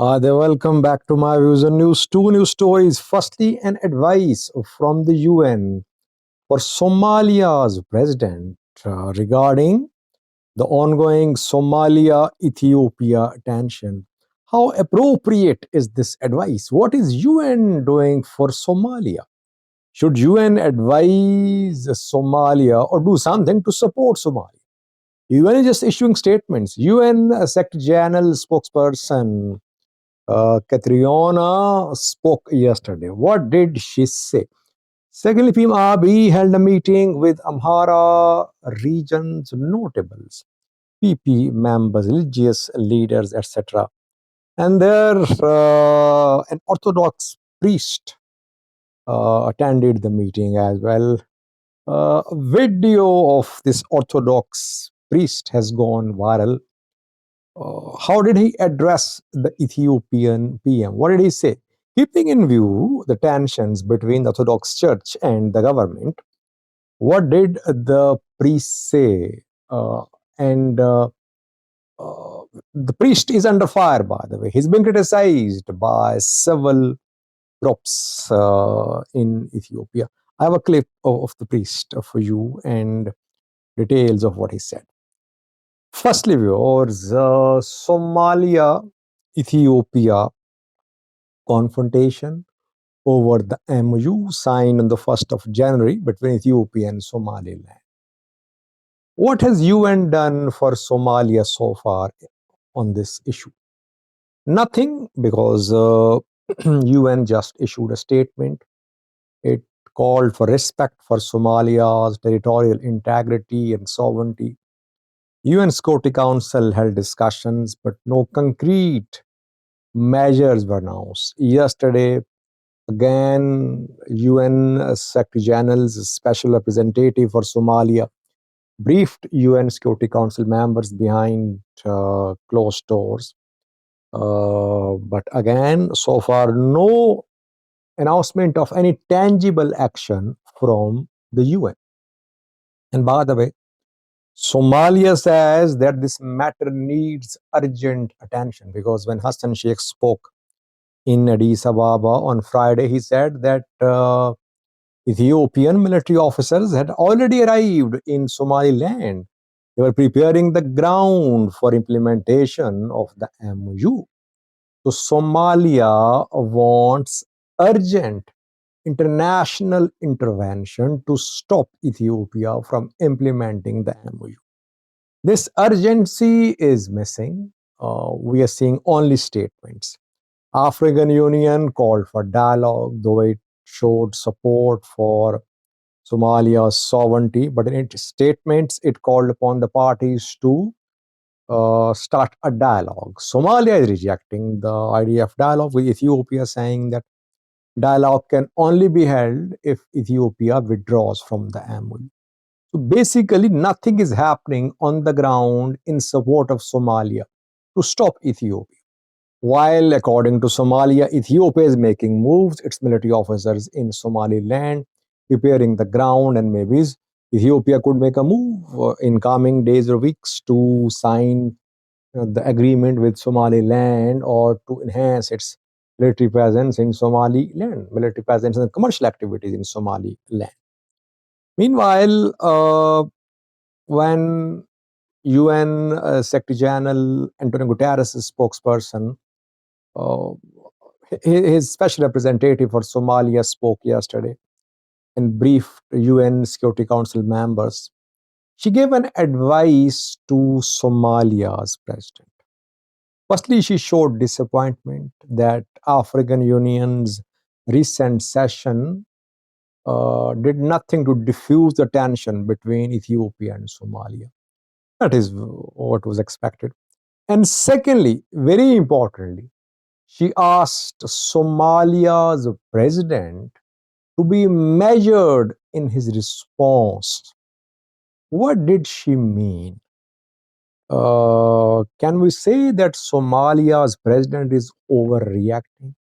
Welcome back to my views on news. Two news stories. Firstly, an advice from the UN for Somalia's president regarding the ongoing Somalia Ethiopia tension. How appropriate is this advice? What is UN doing for Somalia? Should UN advise Somalia or do something to support Somalia? UN is just issuing statements. UN Secretary General spokesperson Catriona spoke yesterday. What did she say? Secondly, PMRB held a meeting with Amhara region's notables, PP members, religious leaders, etc. And there, an Orthodox priest attended the meeting as well. A video of this Orthodox priest has gone viral. How did he address the Ethiopian PM? What did he say? Keeping in view the tensions between the Orthodox Church and the government, what did the priest say? And the priest is under fire, by the way. He's been criticized by several groups in Ethiopia. I have a clip of the priest for you and details of what he said. Firstly, viewers, Somalia Ethiopia confrontation over the MOU signed on the 1st of January between Ethiopia and Somaliland. What has UN done for Somalia so far on this issue? Nothing, because UN just issued a statement. It called for respect for Somalia's territorial integrity and sovereignty. UN Security Council held discussions, but no concrete measures were announced. Yesterday, again, UN Secretary General's Special Representative for Somalia briefed UN Security Council members behind closed doors. But again, so far, no announcement of any tangible action from the UN. And by the way, Somalia says that this matter needs urgent attention, because when Hassan Sheikh spoke in Addis Ababa on Friday, he said that Ethiopian military officers had already arrived in Somaliland. They were preparing the ground for implementation of the MOU. So Somalia wants urgent international intervention to stop Ethiopia from implementing the MOU. This urgency is missing. We are seeing only statements. African Union called for dialogue, though it showed support for Somalia's sovereignty, but in its statements, it called upon the parties to start a dialogue. Somalia is rejecting the idea of dialogue, with Ethiopia saying that dialogue can only be held if Ethiopia withdraws from the MOU. So basically, nothing is happening on the ground in support of Somalia to stop Ethiopia. While, according to Somalia, Ethiopia is making moves, its military officers in Somaliland preparing the ground, and maybe Ethiopia could make a move in coming days or weeks to sign the agreement with Somaliland, or to enhance its military presence in Somaliland, military presence and commercial activities in Somaliland. Meanwhile, when UN Secretary General Antonio Guterres' spokesperson, uh, his special representative for Somalia, spoke yesterday and briefed UN Security Council members, she gave an advice to Somalia's president. Firstly, she showed disappointment that African Union's recent session did nothing to diffuse the tension between Ethiopia and Somalia. That is what was expected. And secondly, very importantly, she asked Somalia's president to be measured in his response. What did she mean? Can we say that Somalia's president is overreacting?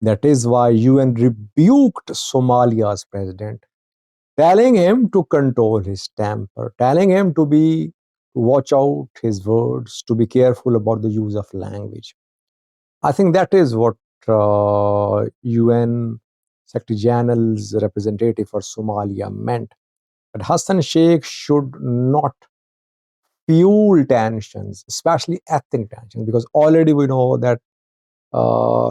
That is why UN rebuked Somalia's president, telling him to control his temper, telling him to watch out his words, to be careful about the use of language. I think that is what UN Secretary General's representative for Somalia meant. But Hassan Sheikh should not fuel tensions, especially ethnic tensions, because already we know that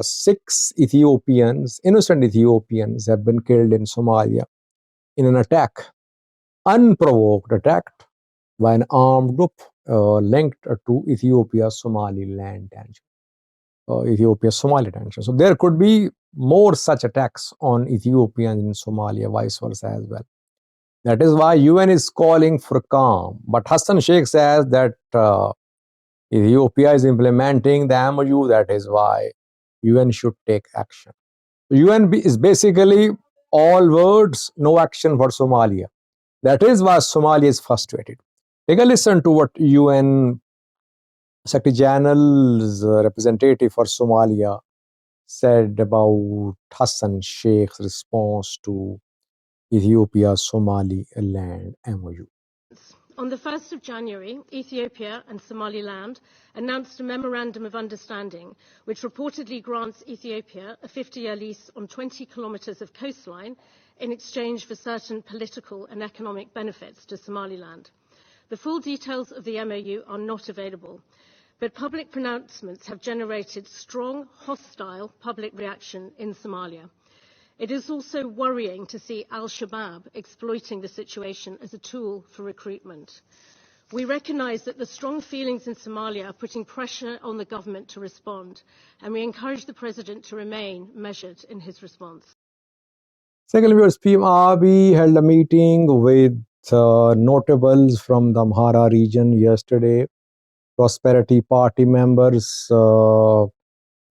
6 Ethiopians, innocent Ethiopians, have been killed in Somalia in an attack, unprovoked attack by an armed group linked to Ethiopia-Somaliland tension. Ethiopia-Somali tension. So there could be more such attacks on Ethiopians in Somalia, vice versa as well. That is why UN is calling for calm. But Hassan Sheikh says that Ethiopia is implementing the MOU. That is why UN should take action. UN is basically all words, no action for Somalia. That is why Somalia is frustrated. Take a listen to what UN Secretary General's representative for Somalia said about Hassan Sheikh's response to Ethiopia-Somaliland MOU. On the 1st of January, Ethiopia and Somaliland announced a memorandum of understanding which reportedly grants Ethiopia a 50-year lease on 20 kilometers of coastline in exchange for certain political and economic benefits to Somaliland. The full details of the MOU are not available, but public pronouncements have generated strong, hostile public reaction in Somalia. It is also worrying to see Al-Shabaab exploiting the situation as a tool for recruitment. We recognise that the strong feelings in Somalia are putting pressure on the government to respond, and we encourage the President to remain measured in his response. Secondly, PM Abiy held a meeting with notables from the Amhara region yesterday, Prosperity Party members,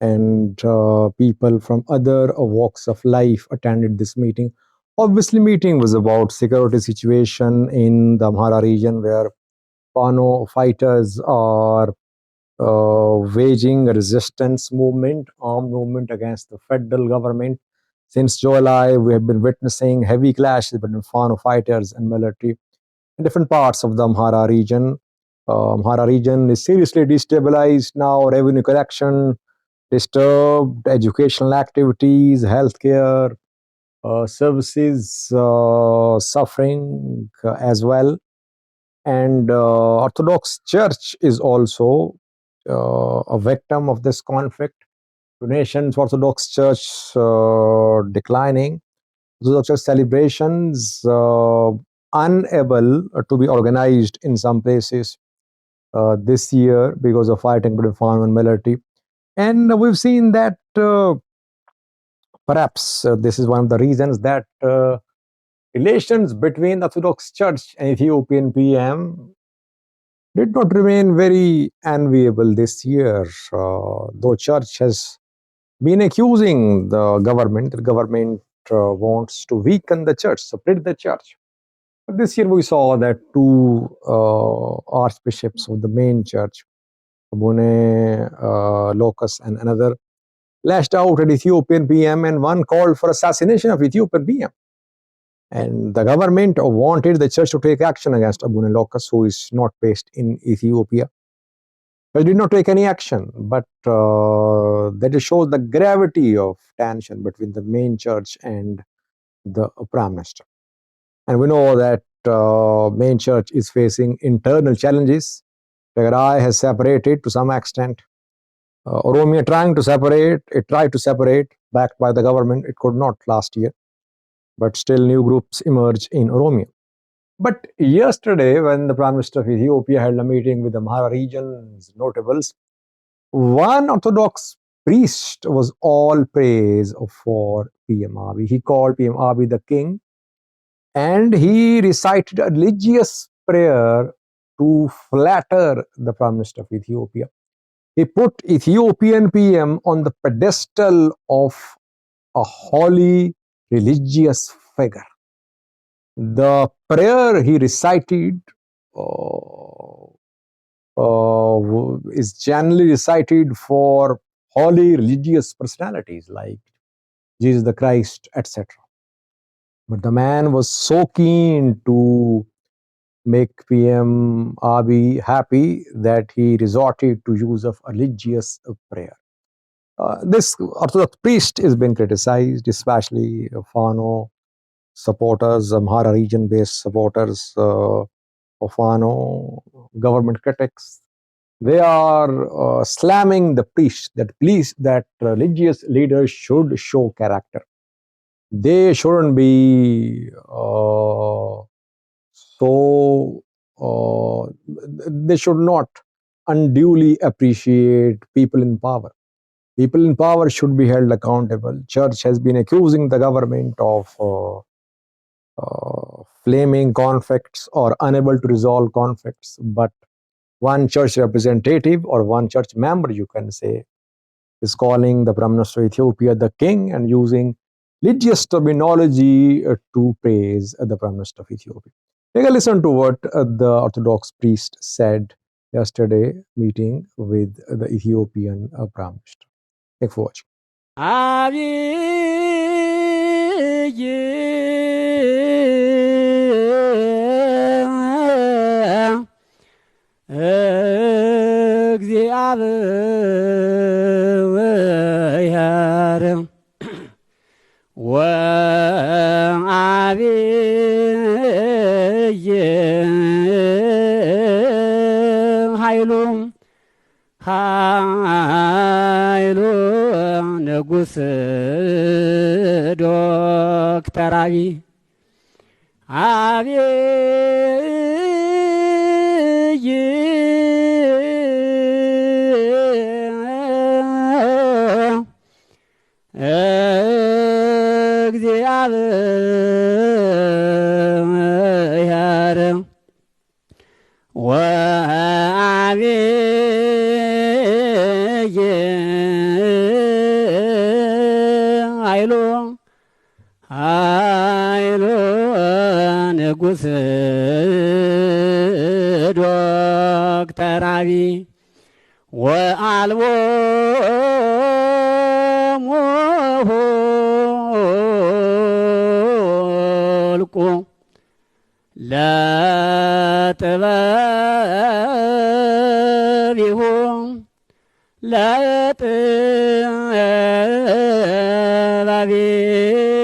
and people from other walks of life attended this meeting. Obviously, meeting was about security situation in the Amhara region, where Fano fighters are waging a resistance movement, armed movement against the federal government. Since July, we have been witnessing heavy clashes between Fano fighters and military in different parts of the Amhara region. Amhara region is seriously destabilized now. Revenue collection disturbed, educational activities, healthcare services suffering as well. And Orthodox Church is also a victim of this conflict. The nation's Orthodox Church declining. Orthodox Church celebrations unable to be organized in some places this year because of fighting between farm and military. And we've seen that perhaps this is one of the reasons that relations between the Orthodox Church and Ethiopian PM did not remain very enviable this year, though Church has been accusing the government wants to weaken the Church, split the Church. But this year we saw that two archbishops of the main Church, Abune Locus and another, lashed out at Ethiopian PM, and one called for assassination of Ethiopian PM. And the government wanted the church to take action against Abune Locus, who is not based in Ethiopia. But did not take any action. But that shows the gravity of tension between the main church and the Prime Minister. And we know that main church is facing internal challenges. Tigray has separated to some extent. Oromia it tried to separate, backed by the government. It could not last year. But still new groups emerge in Oromia. But yesterday, when the Prime Minister of Ethiopia held a meeting with the Amhara region's notables, one Orthodox priest was all praise for PM Abiy. He called PM Abiy the king, and he recited a religious prayer to flatter the Prime Minister of Ethiopia. He put Ethiopian PM on the pedestal of a holy religious figure. The prayer he recited is generally recited for holy religious personalities like Jesus the Christ, etc. But the man was so keen to make PM Abiy happy that he resorted to use of religious prayer. This Orthodox priest is being criticized, especially Fano supporters, Amhara region-based supporters of Fano, government critics. They are slamming the priest that religious leaders should show character. They shouldn't be so. They should not unduly appreciate people in power. People in power should be held accountable. Church has been accusing the government of flaming conflicts or unable to resolve conflicts. But one church representative or one church member, you can say, is calling the Prime Minister of Ethiopia the king and using religious terminology to praise the Prime Minister of Ethiopia. Take a listen to what the Orthodox priest said yesterday meeting with the Ethiopian Prime Minister. Thanks for watching. እግዚአብሔር ወአብይ ኃይሉ ንጉሥ ዶክተር አብይ እግዚአብሔር ወአብይ ኃይሉ ንጉሥ ዶክተር አብይ ወአልቦ ሞልቁ ለጥበቢሁ ለጥበቢሁ